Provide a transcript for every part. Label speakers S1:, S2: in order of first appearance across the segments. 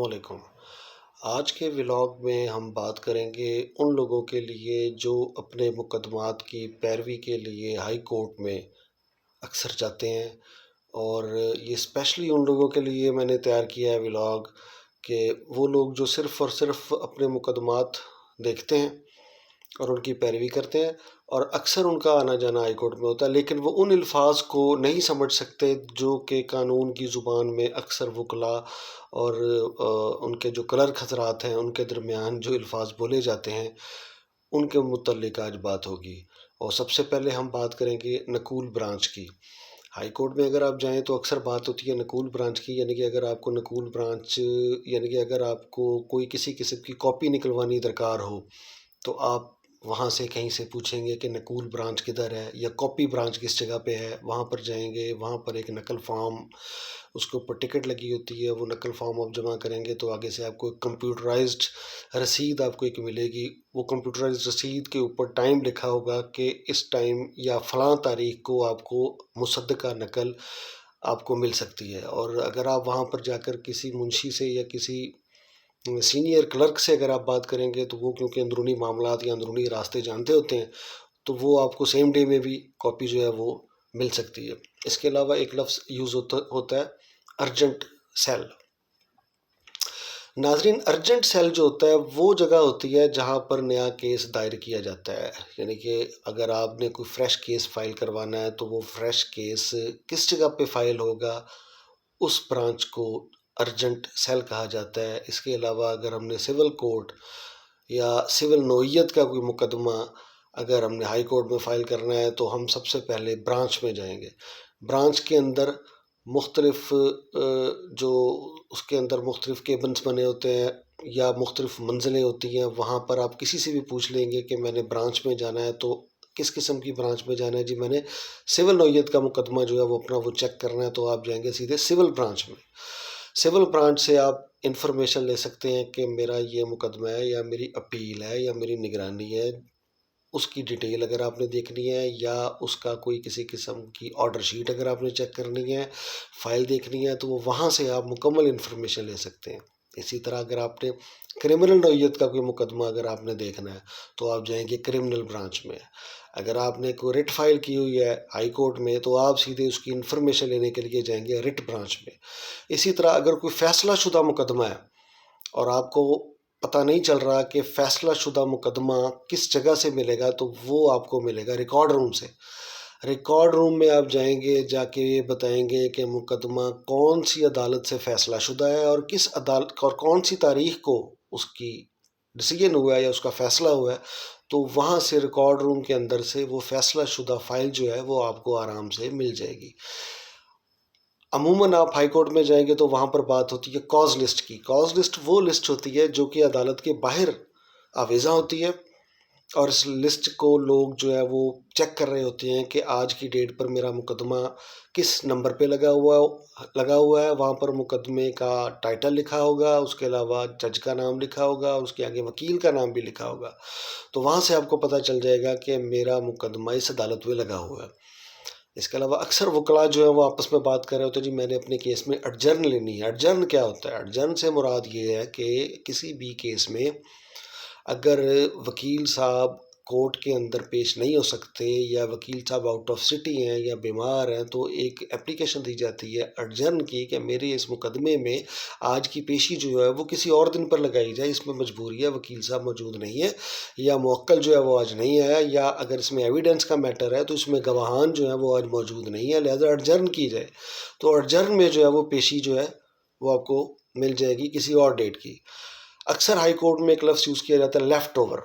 S1: علیکم۔ آج کے ولاگ میں ہم بات کریں گے ان لوگوں کے لیے جو اپنے مقدمات کی پیروی کے لیے ہائی کورٹ میں اکثر جاتے ہیں، اور یہ اسپیشلی ان لوگوں کے لیے میں نے تیار کیا ہے ولاگ کہ وہ لوگ جو صرف اور صرف اپنے مقدمات دیکھتے ہیں اور ان کی پیروی کرتے ہیں، اور اکثر ان کا آنا جانا ہائی کورٹ میں ہوتا ہے، لیکن وہ ان الفاظ کو نہیں سمجھ سکتے جو کہ قانون کی زبان میں اکثر وکلاء اور ان کے جو کلرک حضرات ہیں ان کے درمیان جو الفاظ بولے جاتے ہیں ان کے متعلق آج بات ہوگی۔ اور سب سے پہلے ہم بات کریں گے نقول برانچ کی۔ ہائی کورٹ میں اگر آپ جائیں تو اکثر بات ہوتی ہے نقول برانچ کی، یعنی کہ اگر آپ کو نقول برانچ یعنی کہ اگر آپ کو کوئی کسی قسم کی کاپی نکلوانی درکار ہو تو آپ وہاں سے کہیں سے پوچھیں گے کہ نقول برانچ کدھر ہے یا کاپی برانچ کس جگہ پہ ہے، وہاں پر جائیں گے، وہاں پر ایک نقل فارم، اس کے اوپر ٹکٹ لگی ہوتی ہے، وہ نقل فارم آپ جمع کریں گے تو آگے سے آپ کو ایک کمپیوٹرائزڈ رسید آپ کو ایک ملے گی۔ وہ کمپیوٹرائزڈ رسید کے اوپر ٹائم لکھا ہوگا کہ اس ٹائم یا فلاں تاریخ کو آپ کو مصدقہ نقل آپ کو مل سکتی ہے۔ اور اگر آپ وہاں پر جا کر کسی منشی سے یا کسی سینئر کلرک سے اگر آپ بات کریں گے تو وہ کیونکہ اندرونی معاملات یا اندرونی راستے جانتے ہوتے ہیں تو وہ آپ کو سیم ڈے میں بھی کاپی جو ہے وہ مل سکتی ہے۔ اس کے علاوہ ایک لفظ یوز ہوتا ہے ارجنٹ سیل۔ ناظرین، ارجنٹ سیل جو ہوتا ہے وہ جگہ ہوتی ہے جہاں پر نیا کیس دائر کیا جاتا ہے، یعنی کہ اگر آپ نے کوئی فریش کیس فائل کروانا ہے تو وہ فریش کیس کس جگہ پہ فائل ہوگا اس برانچ کو ارجنٹ سیل کہا جاتا ہے۔ اس کے علاوہ اگر ہم نے سول کورٹ یا سول نوعیت کا کوئی مقدمہ اگر ہم نے ہائی کورٹ میں فائل کرنا ہے تو ہم سب سے پہلے برانچ میں جائیں گے۔ برانچ کے اندر مختلف جو اس کے اندر مختلف کیبنس بنے ہوتے ہیں یا مختلف منزلیں ہوتی ہیں، وہاں پر آپ کسی سے بھی پوچھ لیں گے کہ میں نے برانچ میں جانا ہے تو کس قسم کی برانچ میں جانا ہے، جی میں نے سول نوعیت کا مقدمہ جو ہے وہ اپنا وہ چیک کرنا ہے، تو آپ جائیں گے سیدھے سول برانچ میں۔ سول برانچ سے آپ انفارمیشن لے سکتے ہیں کہ میرا یہ مقدمہ ہے یا میری اپیل ہے یا میری نگرانی ہے، اس کی ڈیٹیل اگر آپ نے دیکھنی ہے یا اس کا کوئی کسی قسم کی آرڈر شیٹ اگر آپ نے چیک کرنی ہے، فائل دیکھنی ہے، تو وہ وہاں سے آپ مکمل انفارمیشن لے سکتے ہیں۔ اسی طرح اگر آپ نے کرمنل نوعیت کا کوئی مقدمہ اگر آپ نے دیکھنا ہے تو آپ جائیں گے کرمنل برانچ میں۔ اگر آپ نے کوئی رٹ فائل کی ہوئی ہے ہائی کورٹ میں تو آپ سیدھے اس کی انفارمیشن لینے کے لیے جائیں گے رٹ برانچ میں۔ اسی طرح اگر کوئی فیصلہ شدہ مقدمہ ہے اور آپ کو پتہ نہیں چل رہا کہ فیصلہ شدہ مقدمہ کس جگہ سے ملے گا تو وہ آپ کو ملے گا ریکارڈ روم سے۔ ریکارڈ روم میں آپ جائیں گے، جا کے یہ بتائیں گے کہ مقدمہ کون سی عدالت سے فیصلہ شدہ ہے اور کس عدالت اور کون سی تاریخ کو اس کی ڈیسیژن ہوا ہے یا اس کا فیصلہ ہوا ہے، تو وہاں سے ریکارڈ روم کے اندر سے وہ فیصلہ شدہ فائل جو ہے وہ آپ کو آرام سے مل جائے گی۔ عموماً آپ ہائی کورٹ میں جائیں گے تو وہاں پر بات ہوتی ہے کاز لسٹ کی۔ کاز لسٹ وہ لسٹ ہوتی ہے جو کہ عدالت کے باہر آویزاں ہوتی ہے، اور اس لسٹ کو لوگ جو ہے وہ چیک کر رہے ہوتے ہیں کہ آج کی ڈیٹ پر میرا مقدمہ کس نمبر پہ لگا ہوا ہے۔ وہاں پر مقدمے کا ٹائٹل لکھا ہوگا، اس کے علاوہ جج کا نام لکھا ہوگا، اس کے آگے وکیل کا نام بھی لکھا ہوگا، تو وہاں سے آپ کو پتہ چل جائے گا کہ میرا مقدمہ اس عدالت میں لگا ہوا ہے۔ اس کے علاوہ اکثر وکلاء جو ہے وہ آپس میں بات کر رہے ہوتے ہیں، جی میں نے اپنے کیس میں اڈجرن لینی ہے۔ اڈجرن کیا ہوتا ہے؟ اڈجرن سے مراد یہ ہے کہ کسی بھی کیس میں اگر وکیل صاحب کورٹ کے اندر پیش نہیں ہو سکتے یا وکیل صاحب آؤٹ آف سٹی ہیں یا بیمار ہیں تو ایک اپلیکیشن دی جاتی ہے اڈجرن کی کہ میرے اس مقدمے میں آج کی پیشی جو ہے وہ کسی اور دن پر لگائی جائے، اس میں مجبوری ہے، وکیل صاحب موجود نہیں ہے یا موکل جو ہے وہ آج نہیں ہے، یا اگر اس میں ایویڈنس کا میٹر ہے تو اس میں گواہان جو ہے وہ آج موجود نہیں ہے، لہذا اڈجرن کی جائے۔ تو اڈجرن میں جو ہے وہ پیشی جو ہے وہ آپ کو مل جائے گی کسی اور ڈیٹ کی۔ اکثر ہائی کورٹ میں ایک لفظ یوز کیا جاتا ہے لیفٹ اوور،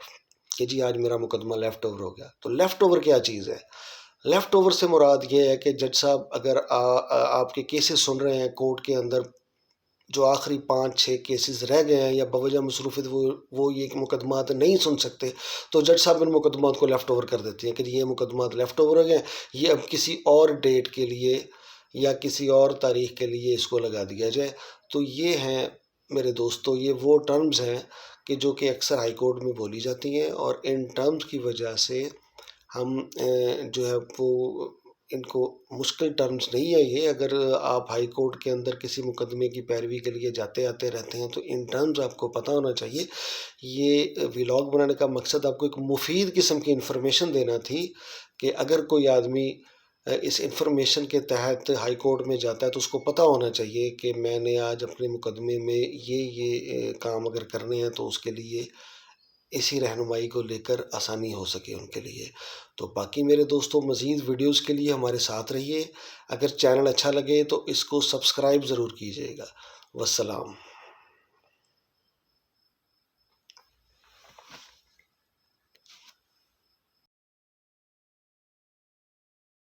S1: کہ جی آج میرا مقدمہ لیفٹ اوور ہو گیا۔ تو لیفٹ اوور کیا چیز ہے؟ لیفٹ اوور سے مراد یہ ہے کہ جج صاحب اگر آپ کے کیسز سن رہے ہیں کورٹ کے اندر، جو آخری 5-6 کیسز رہ گئے ہیں یا بوجہ مصروفیت وہ یہ مقدمات نہیں سن سکتے، تو جج صاحب ان مقدمات کو لیفٹ اوور کر دیتے ہیں کہ یہ مقدمات لیفٹ اوور ہو گئے، یہ اب کسی اور ڈیٹ کے لیے یا کسی اور تاریخ کے لیے اس کو لگا دیا جائے۔ تو یہ ہیں میرے دوستو، یہ وہ ٹرمز ہیں کہ جو کہ اکثر ہائی کورٹ میں بولی جاتی ہیں، اور ان ٹرمز کی وجہ سے ہم جو ہے وہ ان کو مشکل ٹرمز نہیں ہے یہ. اگر آپ ہائی کورٹ کے اندر کسی مقدمے کی پیروی کے لیے جاتے آتے رہتے ہیں تو ان ٹرمز آپ کو پتہ ہونا چاہیے. یہ ولاگ بنانے کا مقصد آپ کو ایک مفید قسم کی انفارمیشن دینا تھی کہ اگر کوئی آدمی اس انفارمیشن کے تحت ہائی کورٹ میں جاتا ہے تو اس کو پتہ ہونا چاہیے کہ میں نے آج اپنے مقدمے میں یہ کام اگر کرنے ہیں تو اس کے لیے اسی رہنمائی کو لے کر آسانی ہو سکے ان کے لیے. تو باقی میرے دوستوں مزید ویڈیوز کے لیے ہمارے ساتھ رہیے. اگر چینل اچھا لگے تو اس کو سبسکرائب ضرور کیجیے گا. والسلام.